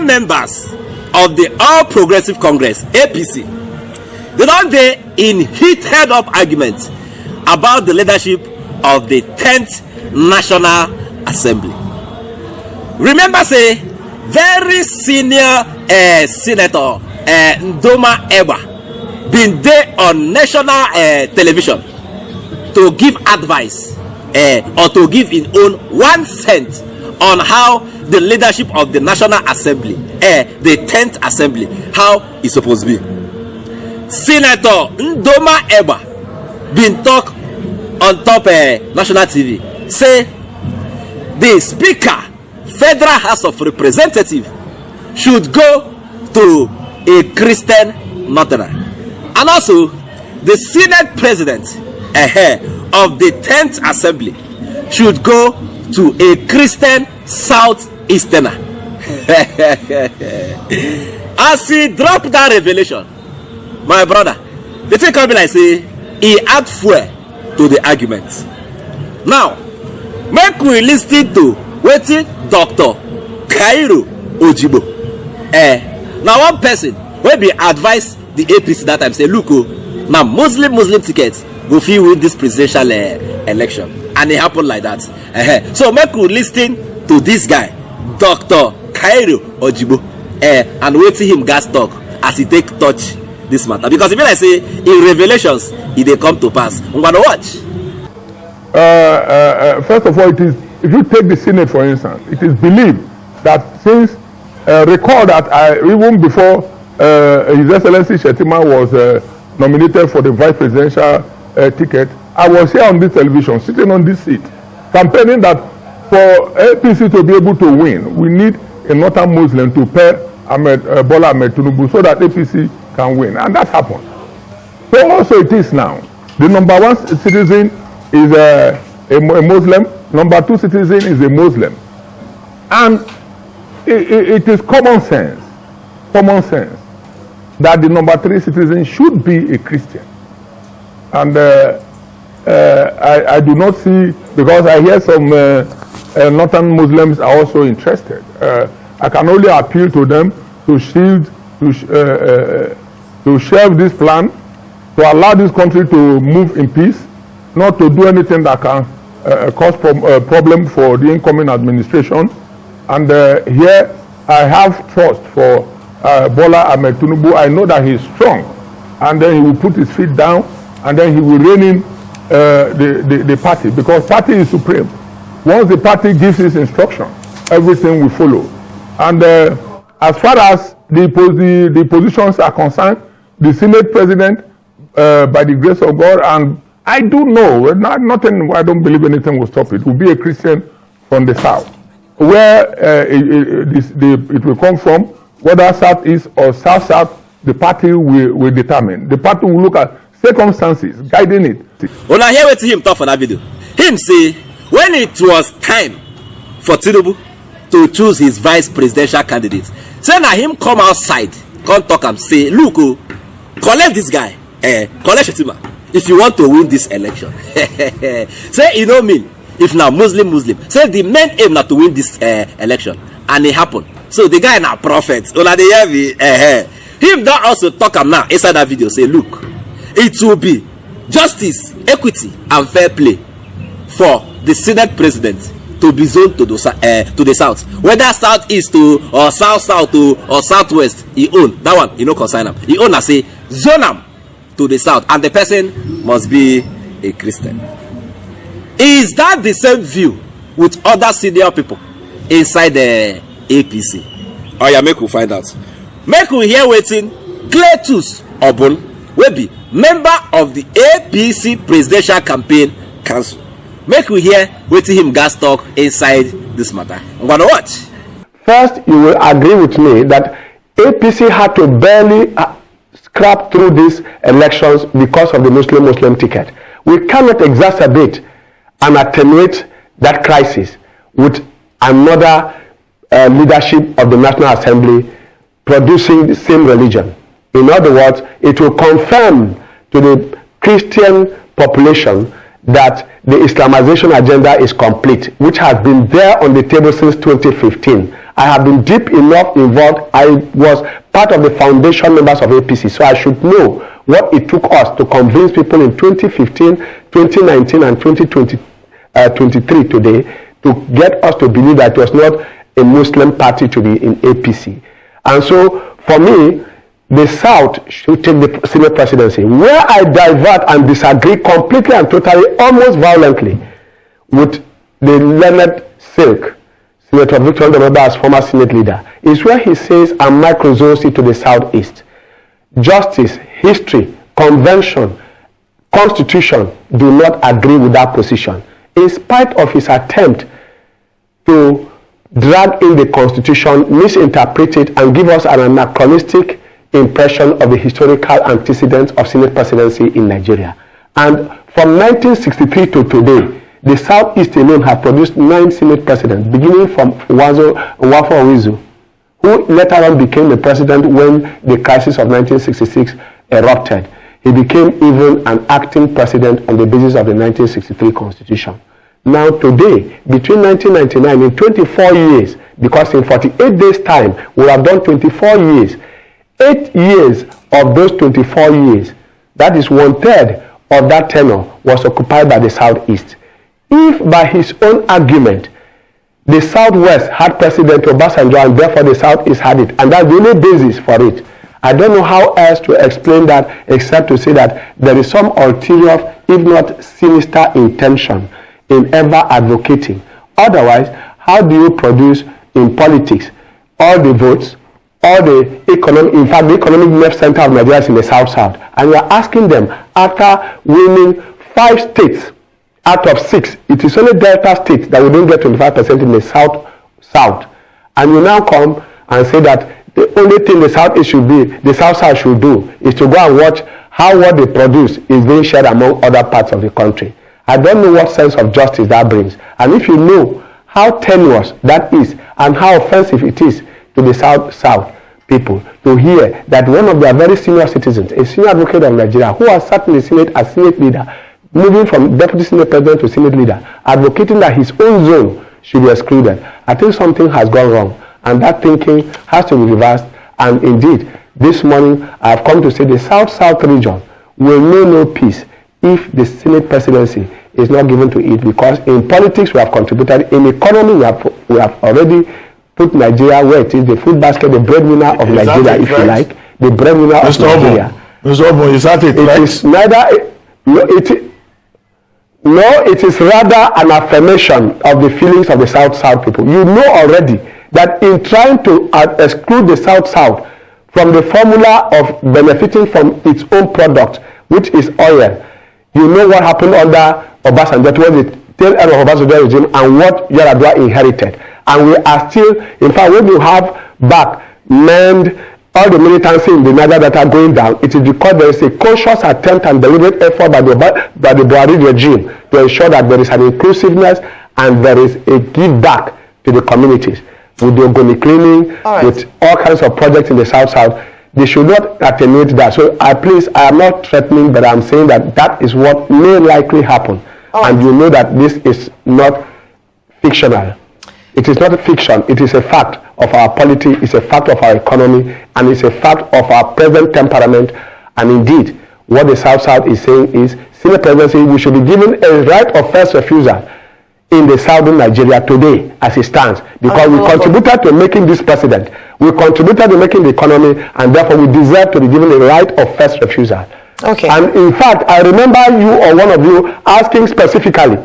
senior members of the All Progressive Congress, APC, they don't dey in heated up arguments about the leadership of the 10th National Assembly. Remember, say, very senior Senator Ndoma Eba been there on national television to give advice or to give his own 1 cent on how the leadership of the National Assembly, the 10th Assembly, how it's supposed to be. Senator Ndoma Eba been talk on top national TV, say the Speaker, Federal House of Representatives, should go to a Christian Northerner, and also the Senate President of the 10th Assembly should go to a Christian Southeasterner. As he dropped that revelation, my brother, the thing can be like, say, he add fuel to the argument. Now, make we listen to wetin Dr. Kairo Ojibo, now one person wey be advise the APC that time, say, look, now Muslim tickets go fit win this presidential election, and it happened like that. So make we listen to this guy, Dr. Kairo Ojibo, and wetin him gas talk as he take touch this matter, because if I say in Revelations it dey come to pass. I'm gonna watch. First of all, it is, if you take the Senate for instance, it is believed that since recall that even before His Excellency Shetima was nominated for the vice presidential ticket, I was here on this television, sitting on this seat, campaigning that for APC to be able to win, we need a northern Muslim to pair Bola Ahmed Tinubu so that APC can win, and that happened. So also it is now. The number one citizen is a Muslim, number two citizen is a Muslim, and it is common sense that the number three citizen should be a Christian. And I do not see, because I hear some northern Muslims are also interested. I can only appeal to them to shelve this plan, to allow this country to move in peace, not to do anything that can cause problem for the incoming administration. And here I have trust for Bola Ahmed Tinubu. I know that he is strong, and then he will put his feet down, and then he will rein in the party, because party is supreme. Once the party gives its instruction, everything will follow. And as far as the positions are concerned, the Senate President, by the grace of God, and I do know, nothing, I don't believe anything will stop it, will be a Christian from the south. Where it will come from, whether southeast or south-south, the party will determine. The party will look at circumstances guiding it. When I hear what him talk for that video, him say when it was time for Tinubu to choose his vice presidential candidate, say na him come outside, come talk and say, look, collect this guy, collect Shetima, if you want to win this election. Say you know mean if now Muslim, say the main aim not to win this election, and it happened. So the guy now prophet. Him that also talk am now inside that video, say look, it will be justice, equity, and fair play for the Senate President to be zoned to the south, whether southeast to or south to or southwest. He own that one, you know, consign him. He own, I say, zone him to the south, and the person must be a Christian. Is that the same view with other senior people inside the APC? Oh yeah, make we find out. Make we hear waiting Cletus Obon will be member of the APC Presidential Campaign Council. Make we hear waiting him gas talk inside this matter. I'm gonna watch. First, you will agree with me that APC had to barely scrap through these elections because of the Muslim ticket. We cannot exacerbate and attenuate that crisis with another leadership of the National Assembly producing the same religion. In other words, it will confirm to the Christian population that the Islamization agenda is complete, which has been there on the table since 2015. I have been deep enough involved. I was part of the foundation members of APC, so I should know what it took us to convince people in 2015, 2019, and 2023 today to get us to believe that it was not a Muslim party to be in APC. And so, for me, the South should take the Senate presidency. Where I divert and disagree completely and totally, almost violently, with the learned Silk, Senator Victor Ndemeba as former Senate leader, is where he says, and microzones it to the Southeast. Justice, history, convention, constitution do not agree with that position. In spite of his attempt to drag in the constitution, misinterpret it, and give us an anachronistic impression of the historical antecedents of Senate presidency in Nigeria. And from 1963 to today, the Southeast alone has produced 9 Senate presidents, beginning from Nwafo Owizu, who later on became the president when the crisis of 1966 erupted. He became even an acting president on the basis of the 1963 Constitution. Now today, between 1999 and 24 years, because in 48 days' time, we have done 24 years, 8 years of those 24 years, that is 1/3 of that tenure, was occupied by the Southeast. If by his own argument, the Southwest had President Obasanjo and therefore the Southeast had it, and that's the only basis for it, I don't know how else to explain that except to say that there is some ulterior, if not sinister intention in ever advocating. Otherwise, how do you produce in politics all the votes, all the economic, in fact, the economic nerve center of Nigeria is in the South-South, and you are asking them, after winning 5 states out of 6, it is only Delta states that we don't get 25% in the South-South, and you now come and say that the only thing the Southeast should be, the South-South should do, is to go and watch how what they produce is being shared among other parts of the country. I don't know what sense of justice that brings. And if you know how tenuous that is and how offensive it is to the South people to hear that one of their very senior citizens, a senior advocate of Nigeria, who has sat in the Senate as Senate leader, moving from Deputy Senate President to Senate leader, advocating that his own zone should be excluded, I think something has gone wrong. And that thinking has to be reversed. And indeed, this morning I have come to say the South-South region will know no peace if the Senate presidency is not given to it, because in politics we have contributed, in economy we have already put Nigeria where it is, the food basket, the breadwinner of Nigeria, if you like, the breadwinner of Nigeria. Mr. Obo, is that it, right? It is neither, it is rather an affirmation of the feelings of the South-South people. You know already that in trying to exclude the South-South from the formula of benefiting from its own product, which is oil, you know what happened under Obasanjo, towards the tail end of Obasanjo regime, and what Yar'Adua inherited. And we are still, in fact, when you have back mend all the militancy in the Niger that are going down, it is because there is a conscious attempt and deliberate effort by the Buhari regime to ensure that there is an inclusiveness and there is a give back to the communities. With the Ogoni cleaning, with all kinds of projects in the South-South, they should not attenuate that. So I am not threatening, but I'm saying that that is what may likely happen. And you know that this is not fictional. It is not a fiction. It is a fact of our polity, it's a fact of our economy, and it's a fact of our present temperament. And indeed, what the South-South is saying is, Senate presidency, we should be given a right of first refusal in the southern Nigeria today as it stands, because we contributed to making this president, we contributed to making the economy, and therefore we deserve to be given a right of first refusal. Okay. And in fact, I remember you or one of you asking specifically,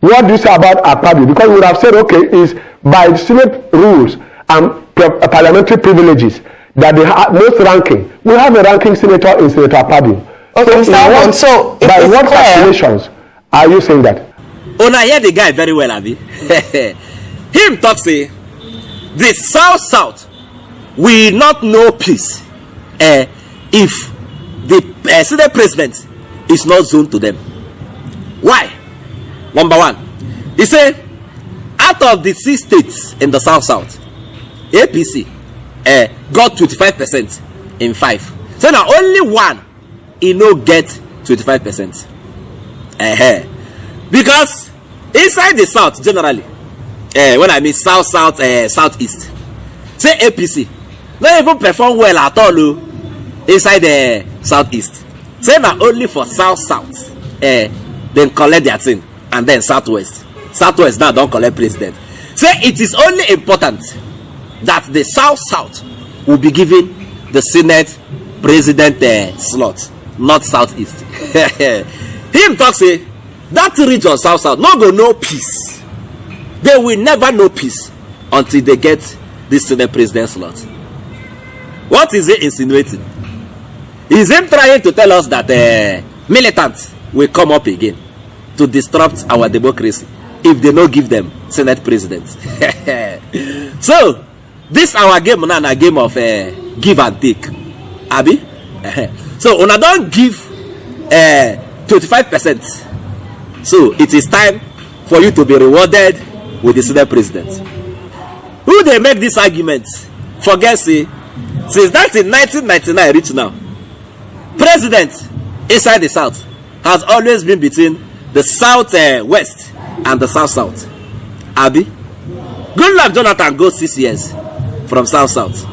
what do you say about Akpabio? Because we would have said, okay, is by Senate rules and parliamentary privileges that the most ranking, we have a ranking senator in Senator Akpabio. Okay, so by what calculations are you saying that? Una hear the guy very well, Abi. Him talk say the South-South will not know peace if the Senate president is not zoned to them. Why? Number one, he say out of the 6 states in the South-South, APC got 25% in 5. So now only one he no get 25%. Because inside the South generally, when I mean South-South, Southeast, say APC no even perform well at all inside the southeast. Say na only for south then collect their thing, and then southwest now don't collect president. Say it is only important that the south will be given the Senate president slot, not southeast. Him talk say that region south no go know peace. They will never know peace until they get this Senate president slot. What is he insinuating? Is him trying to tell us that militants will come up again to disrupt our democracy if they don't give them Senate president? So this our game now, a game of give and take, abi. So una don't give 25%. So it is time for you to be rewarded with the Senate president. Who they make this argument? Forget say since that in 1999 reach now, president inside the south has always been between the south west and the south. Abi, Goodluck Jonathan go 6 years from south.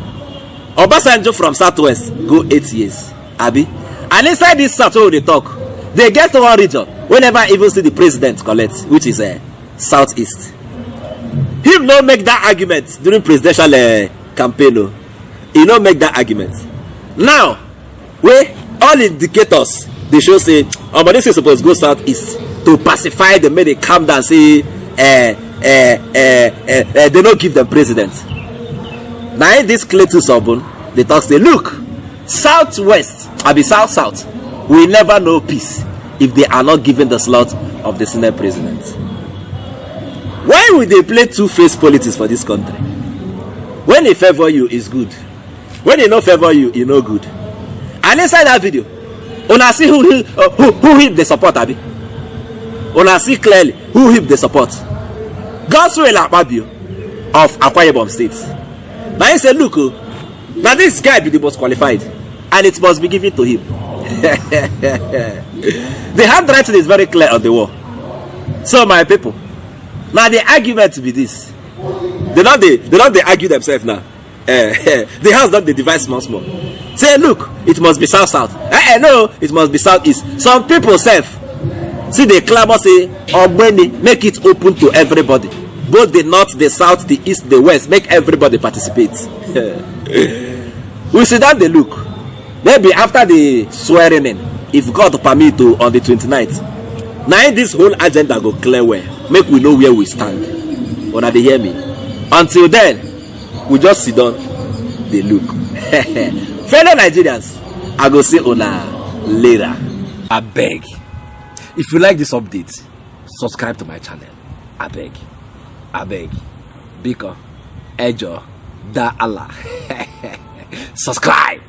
Obasanjo from southwest go 8 years. Abi, and inside this south wey they talk, they get to one region we never even see the president collect, which is southeast. Him no make that argument during presidential campaign. He no make that argument. Now, where all indicators they show say, but this is supposed to go southeast to pacify them, make they calm down, say they don't give them president. Now in this Clayton Sobun, they talk say, look, southwest, I be south, we never know peace if they are not given the slot of the Senate president. Why would they play two-faced politics for this country? When they favor you, is good. When they not favor you, you no good. And inside that video, una see who him the support, abi. Una see clearly who him the support. Godswill Akpabio of Akpabio State. Now he said, look, now this guy be the most qualified, and it must be given to him. The handwriting is very clear on the wall. So my people, now the argument be this. They don't argue themselves now. The house don't they divide small. Say, look, it must be south. No, it must be southeast. Some people see they clamor say, make it open to everybody. Both the north, the south, the east, the west, make everybody participate. We see that they look. Maybe after the swearing in, if God permit to on the 29th. Now this whole agenda go clear where. Make we know where we stand. Una they hear me? Until then, we just sit down, they look. Fellow Nigerians, I go see una later. I beg. If you like this update, subscribe to my channel. I beg. Because Ejo da Allah. Subscribe.